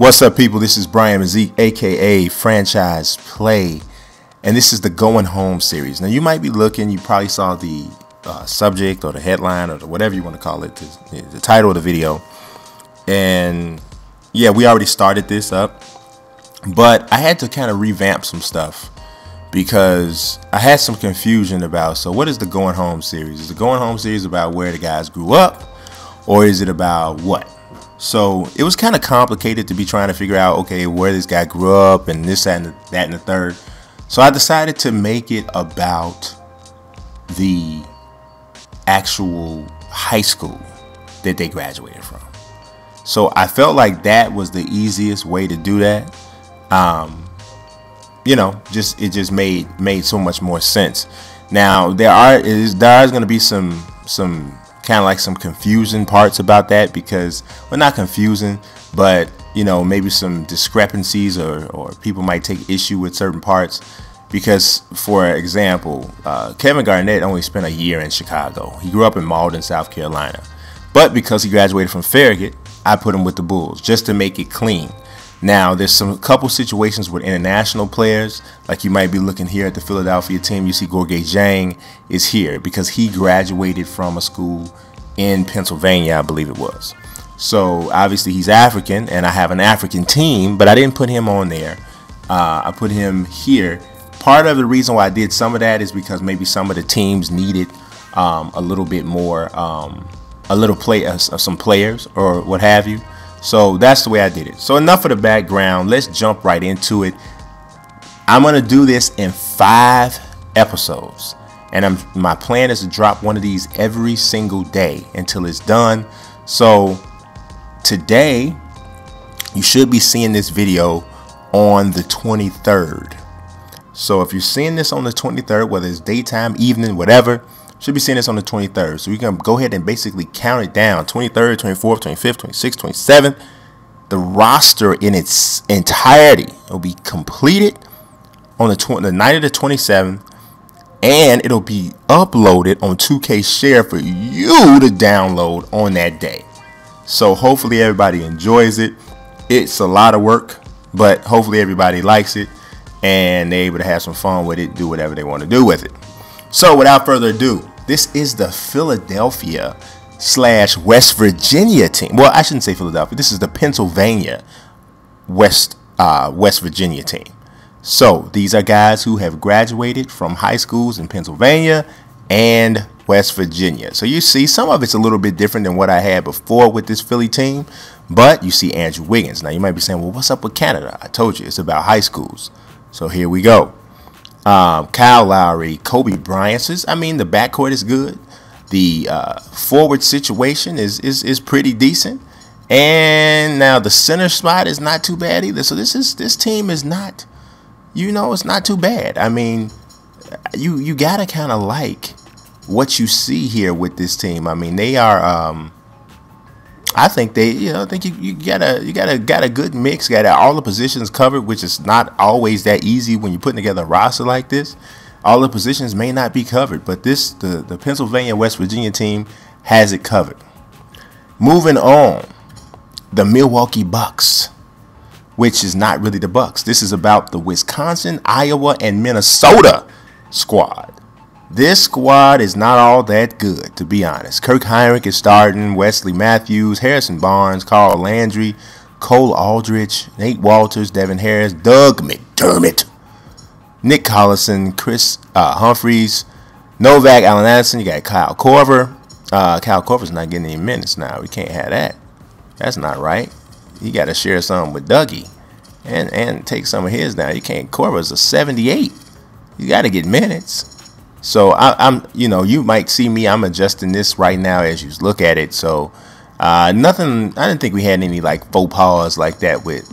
What's up, people? This is Brian Mazik, aka Franchise Play, and this is the Going Home series. Now, you might be looking, you probably saw the subject or the headline or whatever you want to call it, the title of the video. And yeah, we already started this up, but I had to kind of revamp some stuff because I had some confusion about, so what is the Going Home series? Is the Going Home series about where the guys grew up, or is it about what? So it was kind of complicated to be trying to figure out, okay, where this guy grew up and this, that, and the third. So I decided to make it about the actual high school that they graduated from. So I felt like that was the easiest way to do that. You know, it just made so much more sense. Now there is going to be some kind of like some confusing parts about that, because, well, not confusing, but you know, maybe some discrepancies or people might take issue with certain parts, because, for example, Kevin Garnett only spent a year in Chicago. He grew up in Malden, South Carolina, but because he graduated from Farragut, I put him with the Bulls just to make it clean. Now, there's a couple situations with international players, like you might be looking here at the Philadelphia team. You see Gorgui Dieng is here because he graduated from a school in Pennsylvania, I believe it was. So obviously he's African, and I have an African team, but I didn't put him on there. I put him here. Part of the reason why I did some of that is because maybe some of the teams needed a little bit more, some players or what have you. So that's the way I did it. So enough of the background. Let's jump right into it. I'm going to do this in 5 episodes. And my plan is to drop one of these every single day until it's done. So today, you should be seeing this video on the 23rd. So if you're seeing this on the 23rd, whether it's daytime, evening, whatever, should be seeing this on the 23rd. So you can go ahead and basically count it down. 23rd, 24th, 25th, 26th, 27th. The roster in its entirety will be completed on the night of the 27th. And it'll be uploaded on 2K Share for you to download on that day. So hopefully everybody enjoys it. It's a lot of work, but hopefully everybody likes it and they're able to have some fun with it, do whatever they want to do with it. So without further ado, this is the Philadelphia / West Virginia team. Well, I shouldn't say Philadelphia. This is the Pennsylvania West Virginia team. So these are guys who have graduated from high schools in Pennsylvania and West Virginia. So you see some of it's a little bit different than what I had before with this Philly team. But you see Andrew Wiggins. Now you might be saying, well, what's up with Canada? I told you it's about high schools. So here we go. Kyle Lowry, Kobe Bryant. So I mean, the backcourt is good. The forward situation is pretty decent. And now the center spot is not too bad either. So this team is not, you know, it's not too bad. I mean, you gotta kind of like what you see here with this team. I mean, they are. I think they, you know, I think you got a good mix. Got all the positions covered, which is not always that easy when you're putting together a roster like this. All the positions may not be covered, but the Pennsylvania West Virginia team has it covered. Moving on, the Milwaukee Bucks, which is not really the Bucks. This is about the Wisconsin, Iowa, and Minnesota squad. This squad is not all that good, to be honest. Kirk Heinrich is starting, Wesley Matthews, Harrison Barnes, Carl Landry, Cole Aldrich, Nate Walters, Devin Harris, Doug McDermott, Nick Collison, Chris Humphreys, Novak Allen Anderson. You got Kyle Korver. Kyle Korver's not getting any minutes now. We can't have that. That's not right. You got to share some with Dougie and take some of his now. You can't. Korver's a 78. You got to get minutes. So I'm, you know, you might see me. I'm adjusting this right now as you look at it. So nothing. I didn't think we had any like faux pas like that with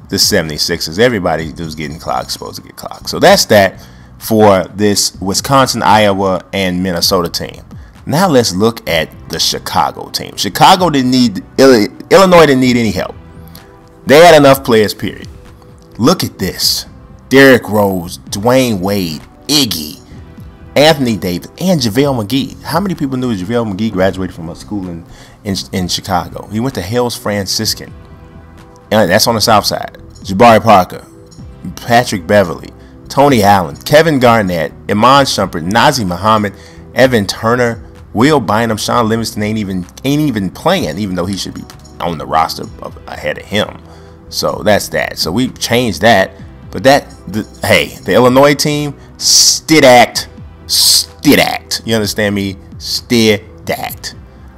the 76ers. Everybody who's getting clocked supposed to get clocked. So that's that for this Wisconsin, Iowa, and Minnesota team. Now let's look at the Chicago team. Chicago didn't need, Illinois didn't need any help. They had enough players, period. Look at this. Derrick Rose, Dwayne Wade, Iggy, Anthony Davis, and JaVale McGee. How many people knew JaVale McGee graduated from a school in Chicago? He went to Hales Franciscan. That's on the south side. Jabari Parker, Patrick Beverly, Tony Allen, Kevin Garnett, Iman Shumpert, Nazir Muhammad, Evan Turner, Will Bynum. Sean Livingston ain't even playing, even though he should be on the roster ahead of him. So that's that. So we changed that. But the Illinois team, stidact. You understand me? Stidact.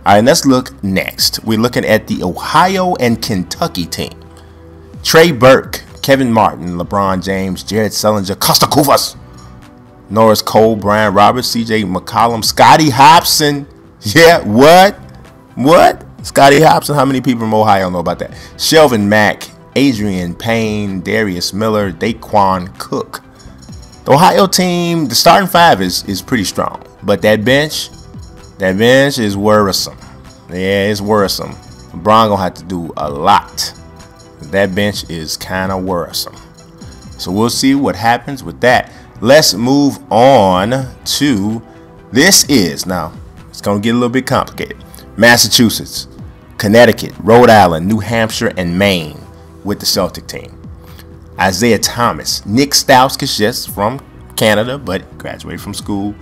All right, let's look next. We're looking at the Ohio and Kentucky team. Trey Burke, Kevin Martin, LeBron James, Jared Sullinger, Costa Kufas, Norris Cole, Brian Roberts, CJ McCollum, Scotty Hobson. Yeah, what? Scotty Hobson, how many people from Ohio know about that? Shelvin Mack, Adrian Payne, Darius Miller, Daquan Cook. The Ohio team, the starting five is pretty strong, but that bench is worrisome. Yeah, it's worrisome. LeBron gonna have to do a lot. That bench is kind of worrisome. So we'll see what happens with that. Let's move on to now it's gonna get a little bit complicated. Massachusetts, Connecticut, Rhode Island, New Hampshire, and Maine with the Celtic team. Isaiah Thomas, Nick Stauskas, just from Canada, but graduated from school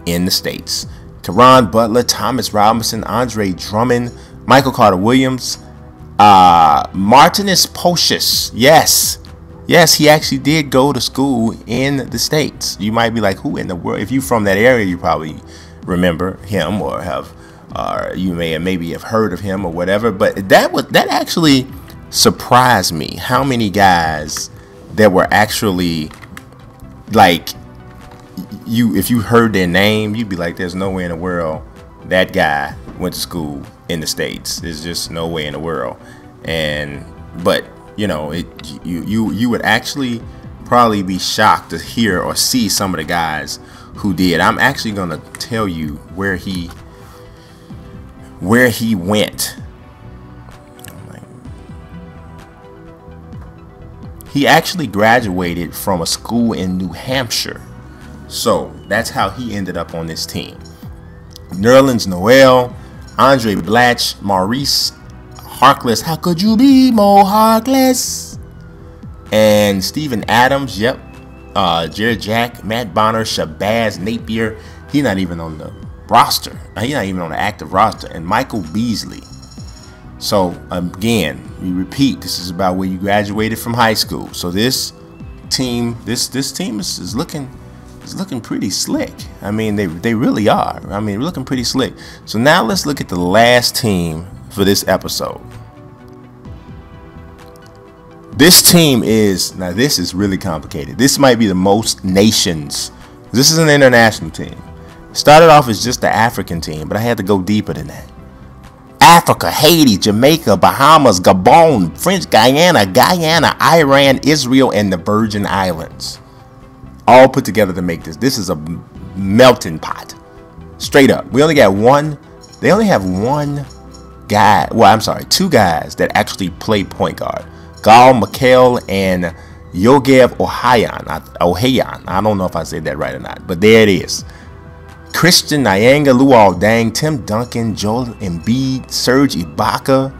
in the States. Caron Butler, Thomas Robinson, Andre Drummond, Michael Carter-Williams, Martinus Pocius. Yes, he actually did go to school in the States. You might be like, who in the world? If you're from that area, you probably remember him or you maybe have heard of him or whatever. But that actually surprised me, how many guys that were actually like, if you heard their name, you'd be like, there's no way in the world that guy went to school in the States. There's just no way in the world. But you know, you would actually probably be shocked to hear or see some of the guys who did. I'm actually gonna tell you where he went. He actually graduated from a school in New Hampshire. So that's how he ended up on this team. Nerlens Noel, Andre Blatch, Maurice Harkless. How could you be Mo Harkless? And Steven Adams. Yep. Jared Jack, Matt Bonner, Shabazz Napier. He's not even on the roster. He's not even on the active roster. And Michael Beasley. So again, we repeat, this is about where you graduated from high school. So this team, this team is looking pretty slick. I mean, they really are. I mean, we're looking pretty slick. So now let's look at the last team for this episode. This team this is really complicated. This might be the most nations. This is an international team. Started off as just the African team, but I had to go deeper than that. Africa, Haiti, Jamaica, Bahamas, Gabon, French Guyana, Iran, Israel, and the Virgin Islands. All put together to make this. This is a melting pot. Straight up. We only got one. They only have one guy. Well, I'm sorry, two guys that actually play point guard. Gal Mikhail and Yogev Ohayan. I don't know if I said that right or not, but there it is. Christian Nyanga, Luol Deng, Tim Duncan, Joel Embiid, Serge Ibaka,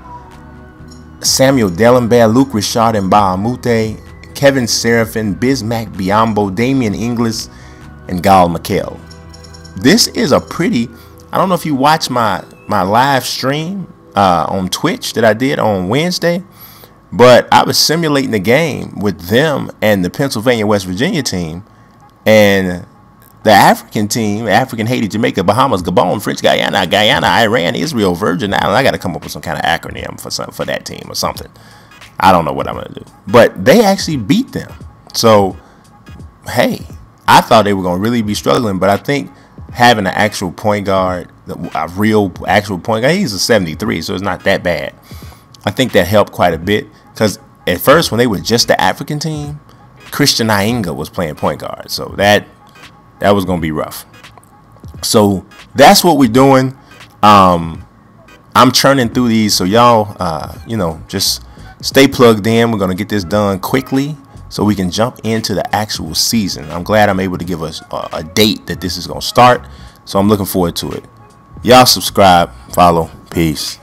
Samuel Dellenbach, Luke Richard and Bahamute, Kevin Seraphin, Bismack Biyombo, Damian Inglis, and Gal Mikhail. This is a pretty, I don't know if you watched my live stream on Twitch that I did on Wednesday, but I was simulating the game with them and the Pennsylvania West Virginia team, and the African team, African, Haiti, Jamaica, Bahamas, Gabon, French Guyana, Iran, Israel, Virgin Islands. I got to come up with some kind of acronym for that team or something. I don't know what I'm going to do. But they actually beat them. So, hey, I thought they were going to really be struggling. But I think having an actual point guard, a real actual point guard, he's a 73, so it's not that bad. I think that helped quite a bit. Because at first, when they were just the African team, Christian Nyanga was playing point guard. So that was going to be rough. So that's what we're doing. I'm churning through these. So y'all, just stay plugged in. We're going to get this done quickly so we can jump into the actual season. I'm glad I'm able to give us a date that this is going to start. So I'm looking forward to it. Y'all subscribe, follow. Peace.